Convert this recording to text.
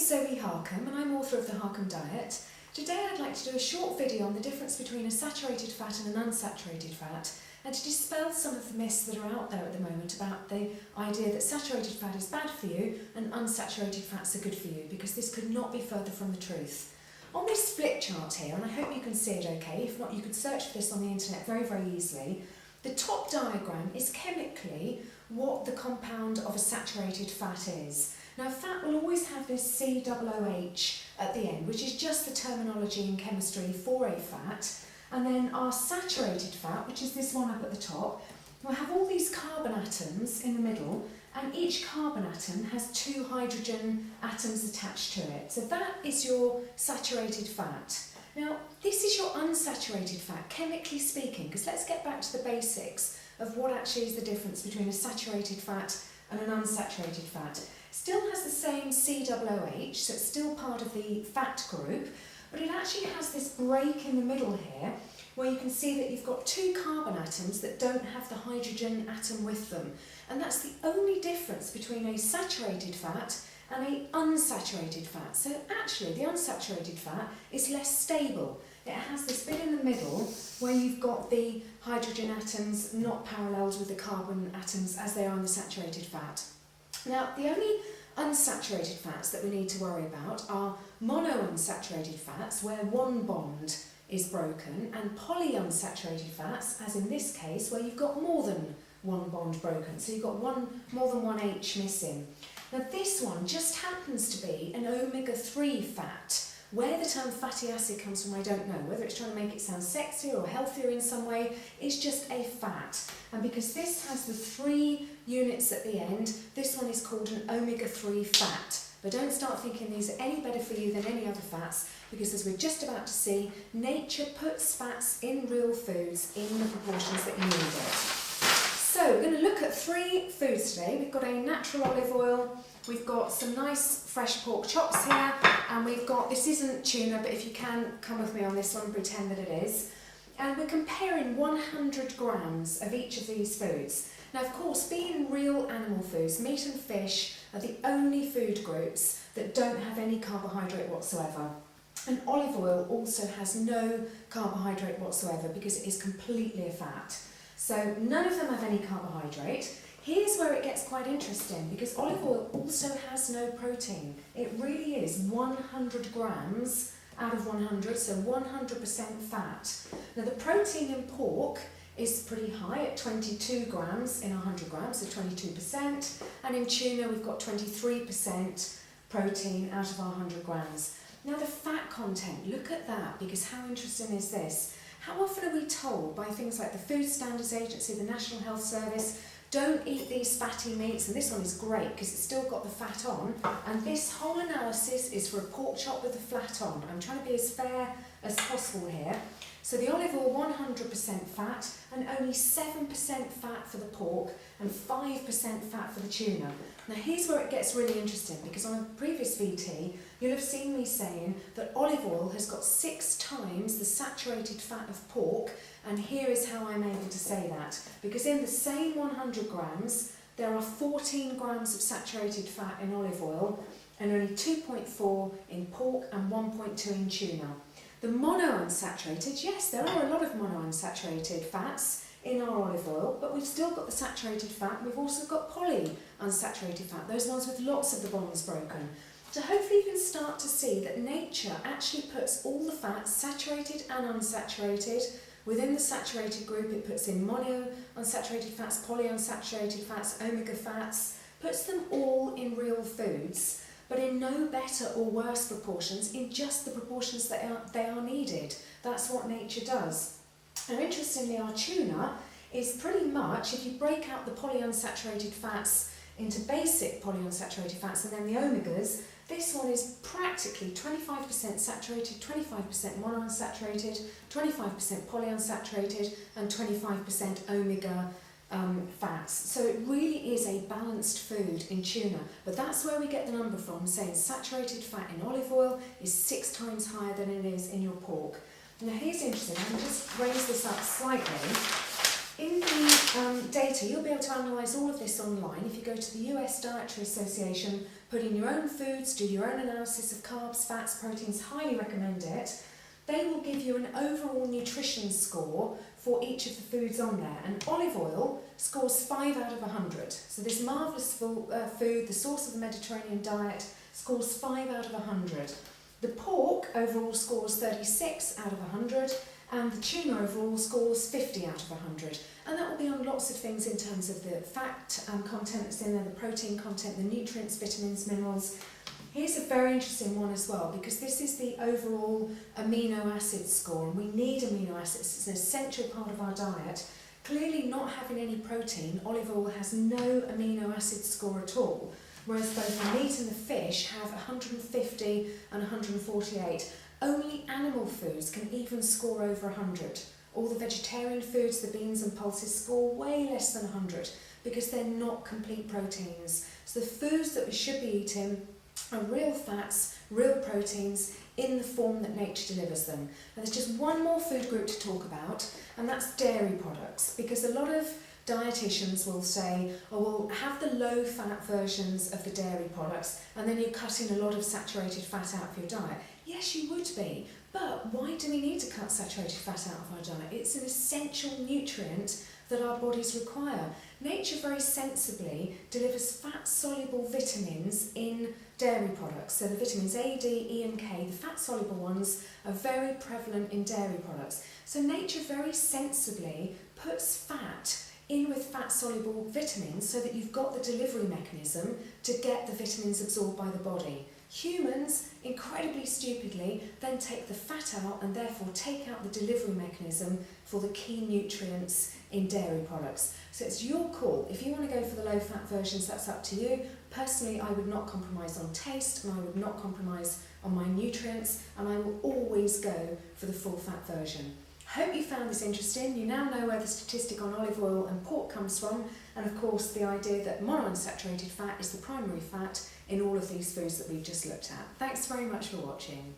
name's Zoe Harcombe and I'm author of The Harcombe Diet. Today I'd like to do a short video on the difference between a saturated fat and an unsaturated fat, and to dispel some of the myths that are out there at the moment about the idea that saturated fat is bad for you and unsaturated fats are good for you, because this could not be further from the truth. On this flip chart here, and I hope you can see it okay, if not you could search for this on the internet very, very easily, the top diagram is chemically what the compound of a saturated fat is. Now, fat will always have this COOH at the end, which is just the terminology in chemistry for a fat. And then our saturated fat, which is this one up at the top, will have all these carbon atoms in the middle, and each carbon atom has 2 hydrogen atoms attached to it. So that is your saturated fat. Now, this is your unsaturated fat, chemically speaking, because let's get back to the basics of what actually is the difference between a saturated fat and an unsaturated fat. Still has the same COOH, so it's still part of the fat group, but it actually has this break in the middle here, where you can see that you've got 2 carbon atoms that don't have the hydrogen atom with them. And that's the only difference between a saturated fat and an unsaturated fat. So actually, the unsaturated fat is less stable. It has this bit in the middle where you've got the hydrogen atoms not paralleled with the carbon atoms as they are in the saturated fat. Now, the only unsaturated fats that we need to worry about are monounsaturated fats, where one bond is broken, and polyunsaturated fats, as in this case, where you've got more than one bond broken. So you've got more than one H missing. Now, this one just happens to be an omega-3 fat. Where the term fatty acid comes from, I don't know. Whether it's trying to make it sound sexier or healthier in some way, it's just a fat. And because this has the 3 units at the end, this one is called an omega-3 fat. But don't start thinking these are any better for you than any other fats, because as we're just about to see, nature puts fats in real foods in the proportions that you need it. So we're going to look at 3 foods today. We've got a natural olive oil, we've got some nice fresh pork chops here, and we've got, this isn't tuna, but if you can, come with me on this one, pretend that it is. And we're comparing 100 grams of each of these foods. Now, of course, being real animal foods, meat and fish are the only food groups that don't have any carbohydrate whatsoever. And olive oil also has no carbohydrate whatsoever because it is completely a fat. So none of them have any carbohydrate. Here's where it gets quite interesting, because olive oil also has no protein. It really is 100 grams out of 100, so 100% fat. Now, the protein in pork is pretty high at 22 grams in 100 grams, so 22%. And in tuna, we've got 23% protein out of our 100 grams. Now, the fat content, look at that, because how interesting is this? How often are we told by things like the Food Standards Agency, the National Health Service, don't eat these fatty meats, and this one is great because it's still got the fat on, and this whole analysis is for a pork chop with the fat on. I'm trying to be as fair as possible here. So the olive oil, 100% fat, and only 7% fat for the pork, and 5% fat for the tuna. Now here's where it gets really interesting, because on a previous VT, you'll have seen me saying that olive oil has got 6 times the saturated fat of pork, and here is how I'm able to say that. Because in the same 100 grams, there are 14 grams of saturated fat in olive oil, and only 2.4 in pork and 1.2 in tuna. The monounsaturated, yes, there are a lot of monounsaturated fats in our olive oil, but we've still got the saturated fat. We've also got polyunsaturated fat, those ones with lots of the bonds broken. So hopefully you can start to see that nature actually puts all the fats, saturated and unsaturated. Within the saturated group, it puts in monounsaturated fats, polyunsaturated fats, omega fats, puts them all in real foods, but in no better or worse proportions, in just the proportions that they are needed. That's what nature does. Now, interestingly, our tuna is pretty much, if you break out the polyunsaturated fats into basic polyunsaturated fats and then the omegas, this one is practically 25% saturated, 25% monounsaturated, 25% polyunsaturated, and 25% omega fats. So it really is a balanced food in tuna, but that's where we get the number from, saying saturated fat in olive oil is 6 times higher than it is in your pork. Now here's interesting, I can just raise this up slightly. In the data, you'll be able to analyse all of this online. If you go to the US Dietary Association, put in your own foods, do your own analysis of carbs, fats, proteins, highly recommend it. They will give you an overall nutrition score for each of the foods on there. And olive oil scores 5 out of 100. So this marvellous food, the source of the Mediterranean diet, scores 5 out of 100. The pork overall scores 36 out of 100. And the tuna overall scores 50 out of 100. And that will be on lots of things in terms of the fat content that's in there, the protein content, the nutrients, vitamins, minerals. Here's a very interesting one as well, because this is the overall amino acid score, and we need amino acids. It's an essential part of our diet. Clearly, not having any protein, olive oil has no amino acid score at all, whereas both the meat and the fish have 150 and 148. Only animal foods can even score over 100. All the vegetarian foods, the beans and pulses, score way less than 100 because they're not complete proteins. So the foods that we should be eating are real fats, real proteins in the form that nature delivers them. And there's just one more food group to talk about, and that's dairy products, because a lot of dietitians will say, oh, well, have the low-fat versions of the dairy products, and then you're cutting a lot of saturated fat out of your diet. Yes, you would be, but why do we need to cut saturated fat out of our diet? It's an essential nutrient that our bodies require. Nature very sensibly delivers fat-soluble vitamins in dairy products. So the vitamins A, D, E and K, the fat-soluble ones, are very prevalent in dairy products. So nature very sensibly puts fat in with fat-soluble vitamins so that you've got the delivery mechanism to get the vitamins absorbed by the body. Humans, incredibly stupidly, then take the fat out and therefore take out the delivery mechanism for the key nutrients in dairy products. So it's your call. If you want to go for the low-fat versions, that's up to you. Personally, I would not compromise on taste, and I would not compromise on my nutrients, and I will always go for the full-fat version. Hope you found this interesting. You now know where the statistic on olive oil and pork comes from, and of course the idea that monounsaturated fat is the primary fat in all of these foods that we've just looked at. Thanks very much for watching.